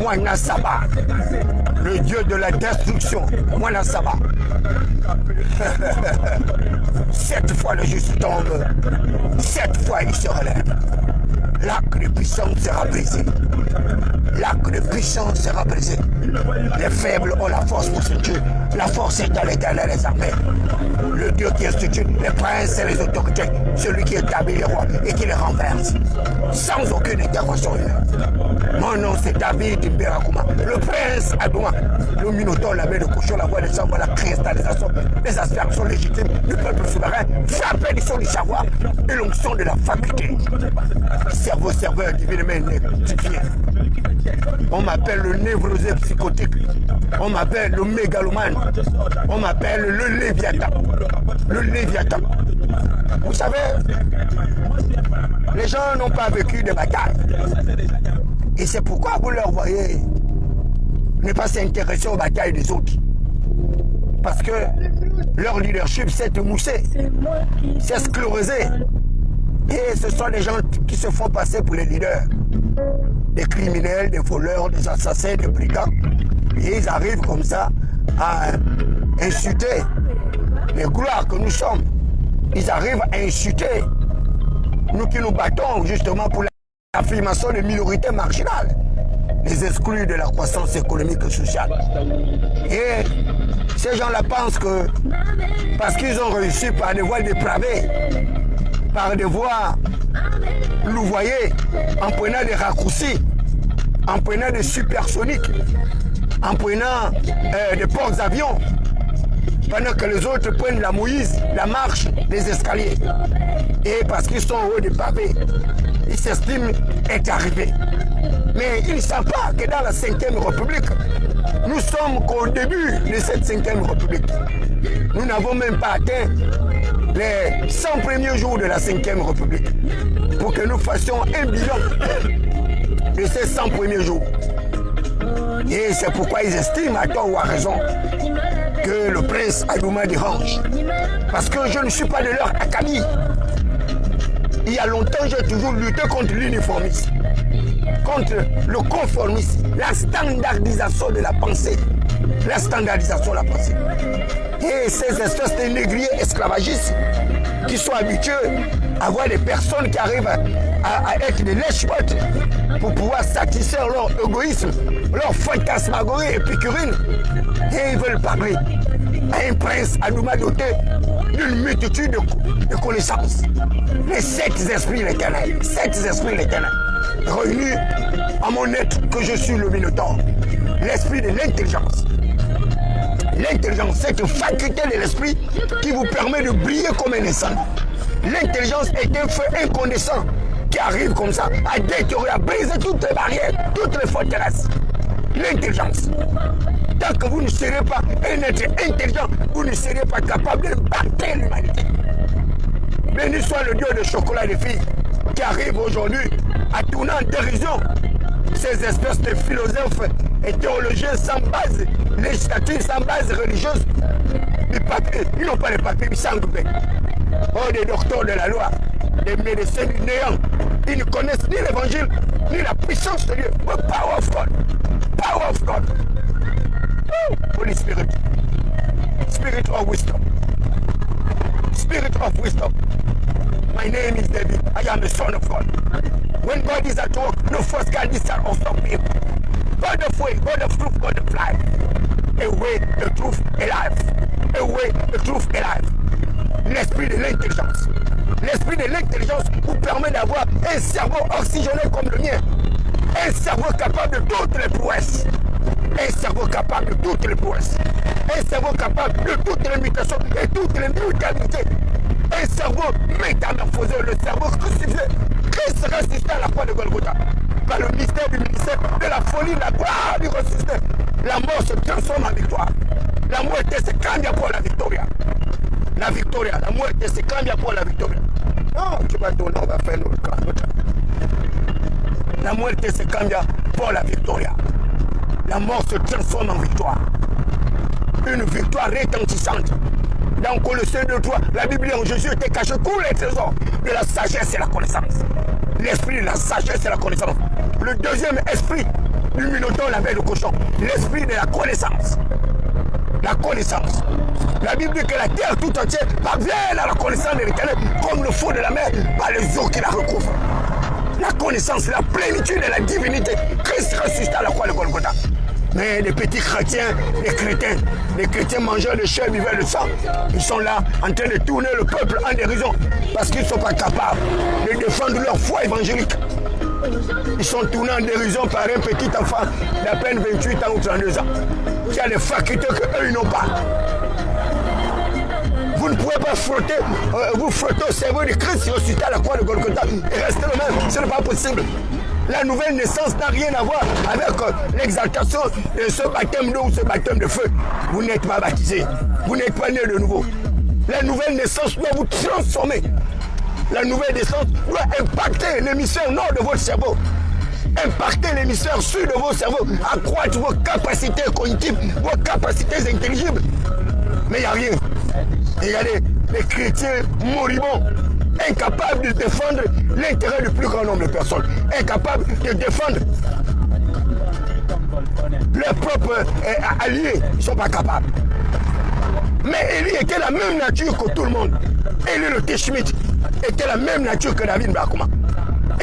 Mwana Saba, le dieu de la destruction, Mwana Saba. 7 fois le juste tombe, 7 fois il se relève. L'arc de puissance sera brisé. L'arc de puissance sera brisé. Les faibles ont la force pour se tuer. La force est dans l'Éternel des armées. Le Dieu qui institue les princes et les autorités, celui qui établit les rois et qui les renverse, sans aucune intervention humaine. Mon nom c'est David Mberakouma, le prince Adouma, le Minotaure, la main de cochon, la voix des savoir, la cristallisation, les aspirations légitimes du peuple souverain, l'apparition du savoir et l'onction de la faculté. Cerveau, serveur divinement rectifié. On m'appelle le névrosé psychotique. On m'appelle le mégalomane. On m'appelle le Léviathan. Le Léviathan. Vous savez, les gens n'ont pas vécu de bataille. Et c'est pourquoi vous leur voyez ne pas s'intéresser aux batailles des autres. Parce que leur leadership s'est émoussé, s'est sclérosé. Et ce sont des gens qui se font passer pour les leaders. Des criminels, des voleurs, des assassins, des brigands. Et ils arrivent comme ça à insulter les gloires que nous sommes. Ils arrivent à insulter nous qui nous battons justement pour l'affirmation des minorités marginales, les exclus de la croissance économique et sociale. Et ces gens-là pensent que parce qu'ils ont réussi par des voies dépravées, par des voies louvoyées, en prenant des raccourcis, en prenant des supersoniques, en prenant des portes-avions, pendant que les autres prennent la Moïse, la marche, les escaliers. Et parce qu'ils sont au haut des pavés, ils s'estiment être arrivés. Mais ils ne savent pas que dans la 5e République, nous sommes qu'au début de cette 5e République. Nous n'avons même pas atteint les 100 premiers jours de la 5e République pour que nous fassions un bilan de ces 100 premiers jours. Et c'est pourquoi ils estiment, à tort ou à raison, que le prince Adouma dérange. Parce que je ne suis pas de leur acabit. Il y a longtemps, j'ai toujours lutté contre l'uniformisme, contre le conformisme, la standardisation de la pensée. La standardisation de la pensée. Et ces espèces de négriers esclavagistes qui sont habitués à voir des personnes qui arrivent à être des lèche-potes pour pouvoir satisfaire leur égoïsme, leur fantasmagorie épicurine. Et ils veulent parler à un prince Adouma doté d'une multitude de connaissances. Les 7 esprits l'éternel, 7 esprits l'éternel, réunis en mon être que je suis le Minotaure, l'esprit de l'intelligence. L'intelligence, c'est une faculté de l'esprit qui vous permet de briller comme un incendie. L'intelligence est un feu incandescent qui arrive comme ça à détruire, à briser toutes les barrières, toutes les forteresses. L'intelligence. Tant que vous ne serez pas un être intelligent, vous ne serez pas capable de battre l'humanité. Béni soit le Dieu de chocolat des filles qui arrive aujourd'hui à tourner en dérision ces espèces de philosophes et théologiens sans base législative, sans base religieuse. Les papiers, ils n'ont pas les papiers, ils sont groupés. Oh, des docteurs de la loi, des médecins du néant, ils ne connaissent ni l'évangile, ni la puissance de Dieu. The power of God. Power of God. Oh, Holy Spirit. Spirit of wisdom. Spirit of wisdom. My name is David. I am the son of God. When God is at work, no force can disturb or stop him. God of way, God of truth, God of life. A way, the truth, a life. A way, the truth, a life. L'esprit de l'intelligence. L'esprit de l'intelligence vous permet d'avoir un cerveau oxygéné comme le mien. Un cerveau capable de toutes les prouesses. Un cerveau capable de toutes les prouesses. Un cerveau capable de toutes les mutations et toutes les mutabilités. Un cerveau métamorphosé, le cerveau crucifié. Christ ressuscité à la croix de Golgotha. Par le mystère du ministère, de la folie, de la gloire du ressuscité. La mort se transforme en victoire. La muerte se cambia pour la victoria. La victoria, la muerte se cambia pour la victoria. Non, tu vas tourner, on va faire notre camp. La muerte se cambia pour la victoria. La mort se transforme en victoire. Une victoire retentissante. Dans Colossiens 2:3, la Bible dit en Jésus était caché tous les trésors de la sagesse et la connaissance. L'esprit de la sagesse et la connaissance. Le deuxième esprit du minotaure, la bête de cochon. L'esprit de la connaissance. La connaissance. La Bible dit que la terre tout entière parvient à la connaissance de l'Éternel comme le fond de la mer par les eaux qui la recouvrent. La connaissance, la plénitude de la divinité. Christ ressuscite à la croix de Golgotha. Mais les petits chrétiens, les chrétiens mangeurs de chair, buveurs de sang, ils sont là en train de tourner le peuple en dérision parce qu'ils ne sont pas capables de défendre leur foi évangélique. Ils sont tournés en dérision par un petit enfant d'à peine 28 ans ou 32 ans qui a des facultés qu'eux ils n'ont pas. Vous ne pouvez pas frotter, vous frotter au cerveau de Christ ressuscité à la croix de Golgotha et rester le même. Ce n'est pas possible. La nouvelle naissance n'a rien à voir avec l'exaltation de ce baptême d'eau ou ce baptême de feu. Vous n'êtes pas baptisé. Vous n'êtes pas né de nouveau. La nouvelle naissance doit vous transformer. La nouvelle naissance doit impacter l'hémisphère nord de votre cerveau. Impacter l'hémisphère sud de vos cerveaux. Accroître vos capacités cognitives, vos capacités intelligibles. Mais il n'y a rien. Regardez, les chrétiens moribonds, incapables de défendre l'intérêt du plus grand nombre de personnes, incapables de défendre leurs propres alliés, ils ne sont pas capables. Mais Élie était la même nature que tout le monde. Élie le Tishmite était la même nature que David Mbakuma.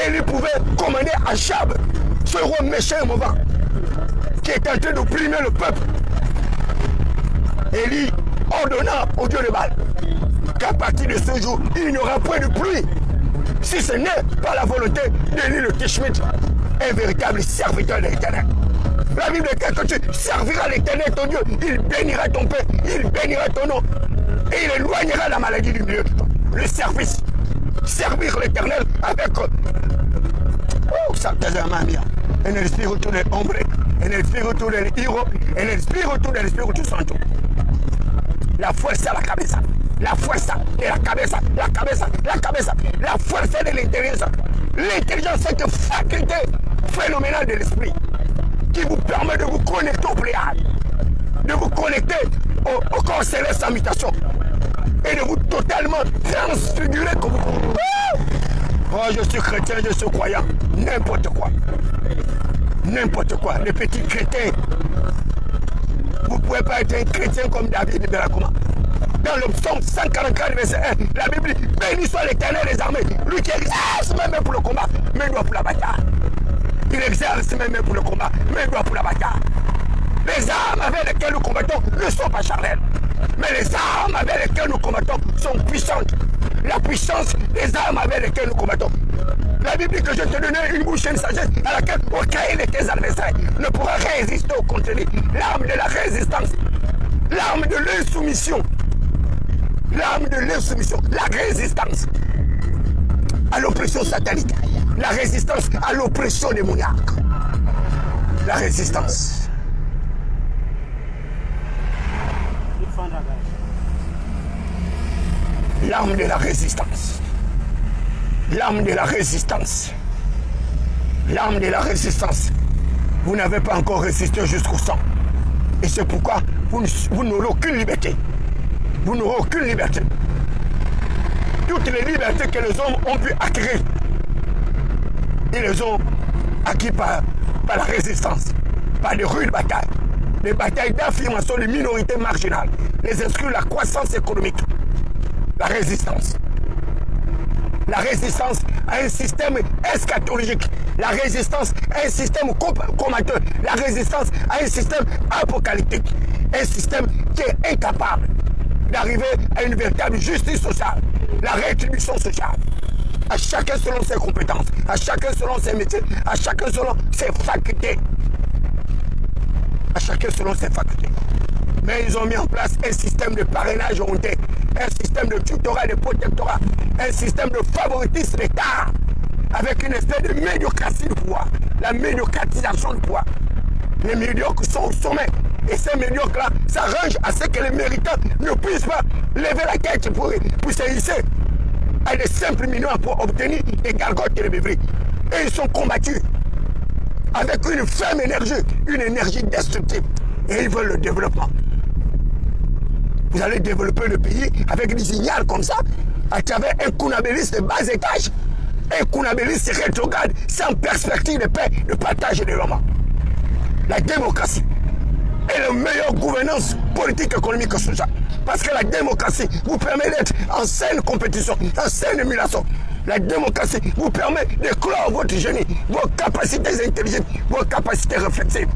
Élie pouvait commander Achab, ce roi méchant et mauvais, qui est en train d'opprimer le peuple. Élie ordonna au Dieu de Baal qu'à partir de ce jour, il n'y aura point de pluie. Si ce n'est pas la volonté d'Élie le Tishmite, un véritable serviteur de l'Éternel. La Bible dit que tu serviras l'Éternel ton Dieu, il bénira ton père, il bénira ton nom, et il éloignera la maladie du milieu de toi. Le service. Servir l'Éternel avec Sant'Azama mia, en el Espíritu del hombre, en el Espíritu del Hijo, en el Espíritu del Espíritu Santo. La fuerza a la cabeza, la fuerza de la cabeza, la cabeza, la cabeza, la fuerza de l'intelligence. L'intelligence, c'est une faculté phénoménale de l'esprit qui vous permet de vous connecter au Pléiade, de vous connecter au corps céleste en mutation et de vous totalement transfigurer comme vous. Oh, je suis chrétien, je suis croyant, n'importe quoi. N'importe quoi, les petits chrétiens. Vous ne pouvez pas être un chrétien comme David de la Kouma. Dans le psaume 144, verset 1, la Bible dit, béni soit l'Éternel des armées, lui qui exerce même pour le combat, mais il doit pour la bataille. Il exerce même pour le combat, mais il doit pour la bataille. Les armes avec lesquelles nous combattons ne sont pas charnelles, mais les armes avec lesquelles nous combattons sont puissantes. La puissance des armes avec lesquelles nous combattons. La Bible dit que je te donnais une bouche et une sagesse à laquelle aucun de tes adversaires ne pourra résister au contenu. L'arme de la résistance, l'arme de l'insoumission, l'arme de l'insoumission, la résistance à l'oppression satanique, la résistance à l'oppression démoniaque, la résistance. L'arme de la résistance. L'arme de la résistance. L'arme de la résistance. Vous n'avez pas encore résisté jusqu'au sang. Et c'est pourquoi vous n'aurez aucune liberté. Vous n'aurez aucune liberté. Toutes les libertés que les hommes ont pu acquérir, ils les ont acquis par la résistance, par des rudes batailles. Les batailles d'affirmation des minorités marginales, les exclus de la croissance économique. La résistance. La résistance à un système eschatologique. La résistance à un système combatteur. La résistance à un système apocalyptique. Un système qui est incapable d'arriver à une véritable justice sociale. La rétribution sociale. À chacun selon ses compétences. À chacun selon ses métiers. À chacun selon ses facultés. À chacun selon ses facultés. Mais ils ont mis en place un système de parrainage honté, un système de tutorat et de protectorat, un système de favoritisme d'État, avec une espèce de médiocratie du pouvoir, la médiocratisation du pouvoir. Les médiocres sont au sommet, et ces médiocres-là s'arrangent à ce que les méritants ne puissent pas lever la tête pour se hisser à des simples millions pour obtenir des gargotes et des bébés. Et ils sont combattus avec une ferme énergie, une énergie destructive. Et ils veulent le développement. Vous allez développer le pays avec des ignares comme ça, à travers un kounabélisme de bas étage, un kounabélisme rétrograde, sans perspective de paix, de partage et de développement. La démocratie est la meilleure gouvernance politique, économique et sociale. Parce que la démocratie vous permet d'être en saine compétition, en saine émulation. La démocratie vous permet de clore votre génie, vos capacités intelligentes, vos capacités réflexives.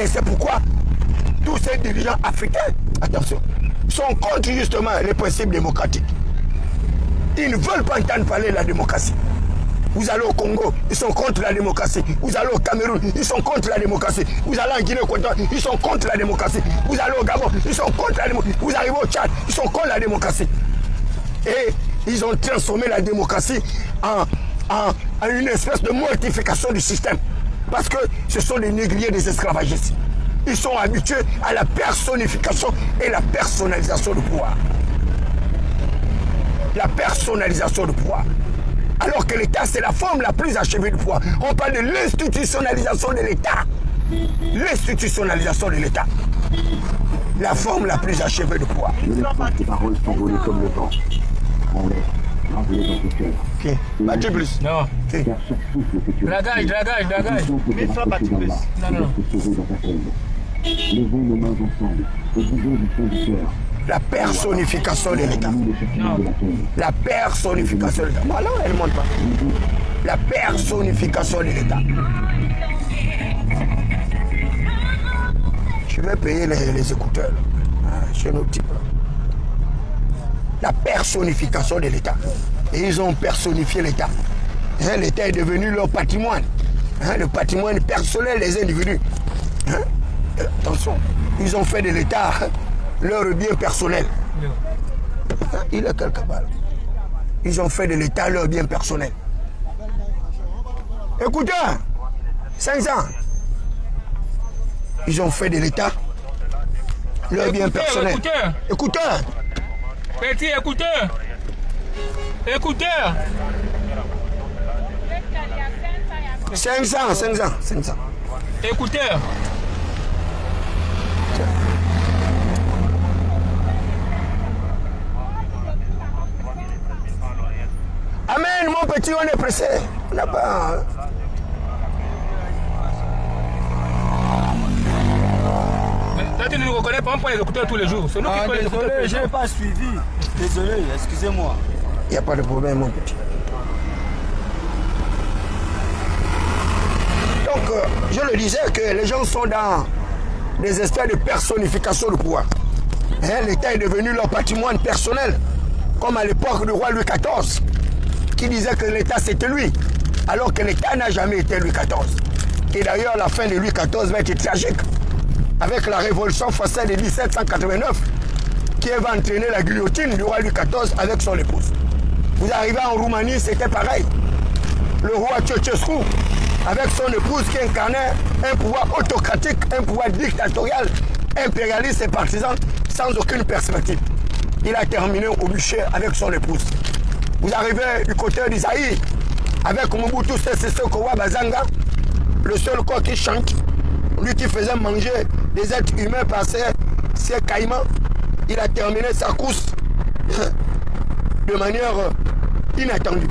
Et c'est pourquoi tous ces dirigeants africains, attention, sont contre justement les principes démocratiques. Ils ne veulent pas entendre parler de la démocratie. Vous allez au Congo, ils sont contre la démocratie. Vous allez au Cameroun, ils sont contre la démocratie. Vous allez en Guinée-Équatoriale, ils sont contre la démocratie. Vous allez au Gabon, ils sont contre la démocratie. Vous arrivez au Tchad, ils sont contre la démocratie. Et ils ont transformé la démocratie en une espèce de mortification du système. Parce que ce sont des négriers des esclavagistes. Ils sont habitués à la personnification et la personnalisation du pouvoir. La personnalisation du pouvoir. Alors que l'État, c'est la forme la plus achevée du pouvoir. On parle de l'institutionnalisation de l'État. L'institutionnalisation de l'État. La forme la plus achevée du pouvoir. Les paroles sont volées comme le vent. On laisse gravées dans tes cœurs. Ok. Bâti plus. Non. Ok. Car chaque souffle que tu Dragage. Mais pas bâti plus. Non. Te sauver dans ta peine. Levons nos mains ensemble et disons du fond du cœur. La personnification de l'État. Nous les cherchons de la terre. La personnification de l'État. Voilà, elle ne monte pas. La personnification de l'État. Je vais payer les écouteurs chez nos types. La personnification de l'État. Et ils ont personnifié l'État. L'État est devenu leur patrimoine. Le patrimoine personnel des individus. Attention, ils ont fait de l'État leur bien personnel. Il est quelque part. Ils ont fait de l'État leur bien personnel. Écoutez, 500. Ils ont fait de l'État leur bien personnel. Écoutez. Petit écouteur. Écouteur. 500. Écouteur. Amen, mon petit, on est pressé. On n'a pas... Toi, tu ne nous reconnais pas, on prend les écouteurs tous les jours. C'est nous qui prenons les écouteurs. Désolé, je n'ai pas suivi. Désolé, excusez-moi. Il n'y a pas de problème, mon petit. Donc, je le disais que les gens sont dans des espèces de personnification du pouvoir. L'État est devenu leur patrimoine personnel, comme à l'époque du roi Louis XIV, qui disait que l'État c'était lui, alors que l'État n'a jamais été Louis XIV. Et d'ailleurs, la fin de Louis XIV va être tragique, avec la révolution française de 1789, qui va entraîner la guillotine du roi Louis XIV avec son épouse. Vous arrivez en Roumanie, c'était pareil. Le roi Ceausescu, avec son épouse qui incarnait un pouvoir autocratique, un pouvoir dictatorial, impérialiste et partisan, sans aucune perspective. Il a terminé au bûcher avec son épouse. Vous arrivez du côté d'Isaïe, avec Mobutu Sese Seko Bazanga, le seul corps qui chante, lui qui faisait manger des êtres humains par ses caïmans, il a terminé sa course de manière inattendue.